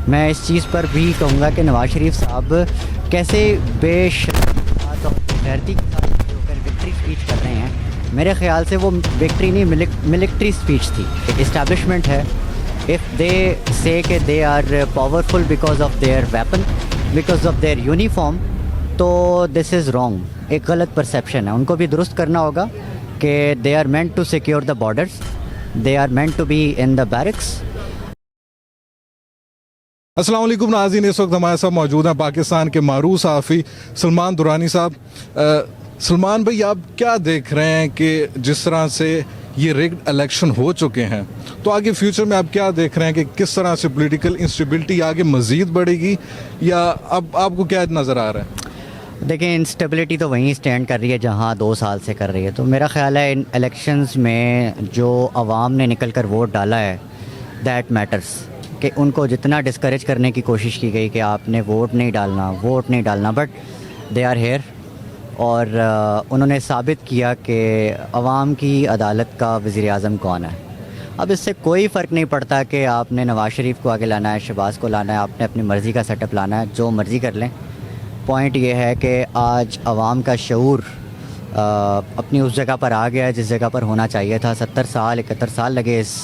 मैं इस चीज़ पर भी कहूँगा कि नवाज शरीफ साहब कैसे बेशर्म और बेगैरती के साथ खड़े होकर विक्ट्री स्पीच कर रहे हैं। मेरे ख्याल से वो विक्ट्री नहीं, मिलिट्री स्पीच थी। इस्टेब्लिशमेंट है, इफ़ दे से कि they are powerful because of their weapon, because of their uniform, तो दिस इज़ रॉन्ग। एक गलत परसेप्शन है, उनको भी दुरुस्त करना होगा कि they are meant to secure the borders, they are meant to be in the barracks. अस्सलाम वालेकुम नाज़रीन, इस वक्त हमारे साथ मौजूद हैं पाकिस्तान के मारूफ सहाफ़ी सलमान दुरानी साहब। सलमान भाई, आप क्या देख रहे हैं कि जिस तरह से ये रिग्ड इलेक्शन हो चुके हैं, तो आगे फ्यूचर में आप क्या देख रहे हैं कि किस तरह से पॉलिटिकल इंस्टेबिलिटी आगे मज़ीद बढ़ेगी, या अब आपको क्या नज़र आ रहा है? देखिए, इंस्टेबिलिटी तो वहीं स्टैंड कर रही है जहां 2 साल से कर रही है। तो मेरा ख्याल है इन इलेक्शंस में जो आवाम ने निकल कर वोट डाला है, दैट मैटर्स। कि उनको जितना डिस्करेज करने की कोशिश की गई कि आपने वोट नहीं डालना, बट दे आर हेयर। और उन्होंने साबित किया कि अवाम की अदालत का वज़ीर आज़म कौन है। अब इससे कोई फ़र्क नहीं पड़ता कि आपने नवाज़ शरीफ को आगे लाना है, शहबाज़ को लाना है, आपने अपनी मर्ज़ी का सेटअप लाना है, जो मर्ज़ी कर लें। पॉइंट ये है कि आज अवाम का शऊर अपनी उस जगह पर आ गया है जिस जगह पर होना चाहिए था। 71 साल लगे इस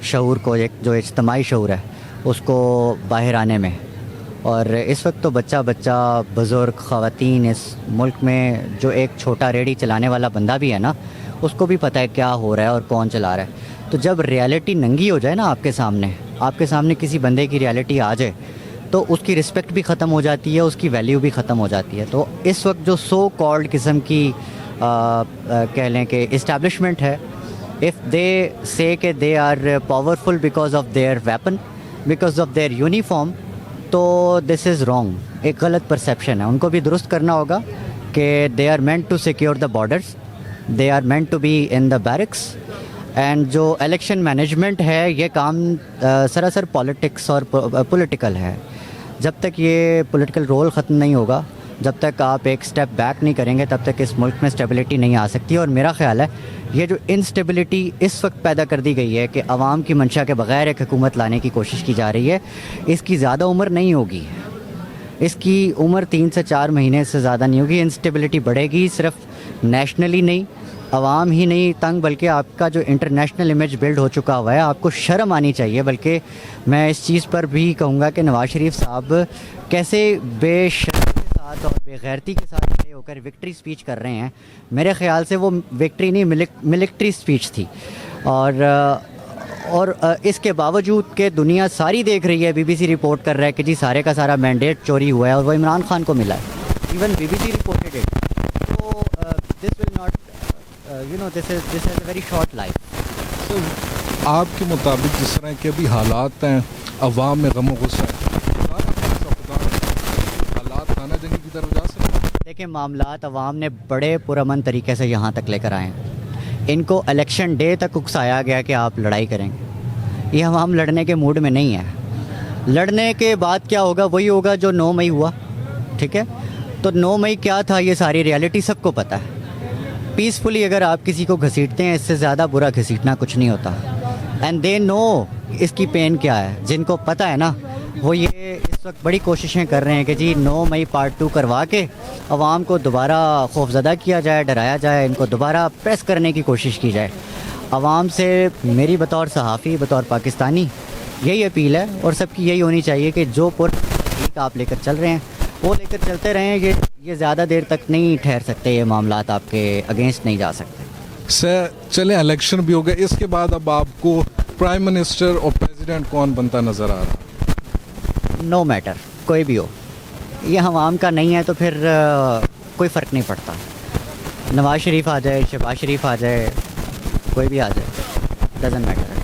शऊर को, एक जो इज्तिमाई शऊर है उसको बाहर आने में। और इस वक्त तो बच्चा बुज़ुर्ग, ख़वातीन इस मुल्क में, जो एक छोटा रेडी चलाने वाला बंदा भी है ना, उसको भी पता है क्या हो रहा है और कौन चला रहा है। तो जब रियलिटी नंगी हो जाए ना आपके सामने किसी बंदे की रियलिटी आ जाए, तो उसकी रिस्पेक्ट भी ख़त्म हो जाती है, उसकी वैल्यू भी ख़त्म हो जाती है। तो इस वक्त जो सो कॉल्ड किस्म की कह लें कि इस्टेब्लिशमेंट है, इफ़ दे से कि they are powerful because of their weapon, because of their uniform, तो दिस इज़ रॉन्ग। एक गलत परसेप्शन है, उनको भी दुरुस्त करना होगा कि they are meant to secure the borders, they are meant to be in the barracks. And जो इलेक्शन मैनेजमेंट है, ये काम सरासर पॉलिटिक्स और पॉलिटिकल है। जब तक ये पॉलिटिकल रोल ख़त्म नहीं होगा, जब तक आप एक स्टेप बैक नहीं करेंगे, तब तक इस मुल्क में स्टेबिलिटी नहीं आ सकती। और मेरा ख़्याल है ये जो इंस्टेबिलिटी इस वक्त पैदा कर दी गई है कि आवाम की मंशा के बग़ैर एक हुकूमत लाने की कोशिश की जा रही है, इसकी ज़्यादा उम्र नहीं होगी। इसकी उम्र 3 से 4 महीने से ज़्यादा नहीं होगी। इंस्टेबिलिटी बढ़ेगी, सिर्फ नेशनली नहीं, आवाम ही नहीं तंग, बल्कि आपका जो इंटरनेशनल इमेज बिल्ड हो चुका हुआ है, आपको शर्म आनी चाहिए। बल्कि मैं इस चीज़ पर भी कहूँगा कि नवाज शरीफ साहब कैसे बेशर्म के साथ और बेगैरती के साथ खड़े होकर विक्ट्री स्पीच कर रहे हैं। मेरे ख्याल से वो विक्ट्री नहीं, मिलिट्री स्पीच थी। और इसके बावजूद कि दुनिया सारी देख रही है, BBC रिपोर्ट कर रहा है कि जी सारे का सारा मैंडेट चोरी हुआ है और वो इमरान खान को मिला है। Even BBC reported it. तो this will not this has a very short life. तो आपके मुताबिक जिस तरह के अभी हालात हैं, अवाम में गम गुस्सा है, हालात खाना जंगी की तरफ जा सकते हैं? देखिए, मामलात अवाम ने बड़े पुरअमन तरीके से यहाँ तक लेकर आए हैं। इनको इलेक्शन डे तक उकसाया गया कि आप लड़ाई करेंगे। ये हम लड़ने के मूड में नहीं है। लड़ने के बाद क्या होगा, वही होगा जो 9 मई हुआ। ठीक है, तो 9 मई क्या था, ये सारी रियलिटी सबको पता है। पीसफुली अगर आप किसी को घसीटते हैं, इससे ज़्यादा बुरा घसीटना कुछ नहीं होता। एंड दे नो इसकी पेन क्या है। जिनको पता है ना, वो ये इस वक्त बड़ी कोशिशें कर रहे हैं कि जी 9 मई पार्ट 2 करवा के अवाम को दोबारा खौफज़दा किया जाए, डराया जाए, इनको दोबारा प्रेस करने की कोशिश की जाए। अवाम से मेरी बतौर सहाफ़ी, बतौर पाकिस्तानी यही अपील है, और सबकी यही होनी चाहिए कि जो ठीक आप लेकर चल रहे हैं वो लेकर चलते रहें। ये ज़्यादा देर तक नहीं ठहर सकते, ये मामलात आपके अगेंस्ट नहीं जा सकते। सर चले, इलेक्शन भी हो गए, इसके बाद अब आपको प्राइम मिनिस्टर और प्रेसिडेंट कौन बनता नज़र आ रहा है? नो मैटर, कोई भी हो, ये अवाम का नहीं है तो फिर कोई फ़र्क नहीं पड़ता। नवाज शरीफ आ जाए, शहबाज शरीफ आ जाए, कोई भी आ जाए, डज़न्ट मैटर।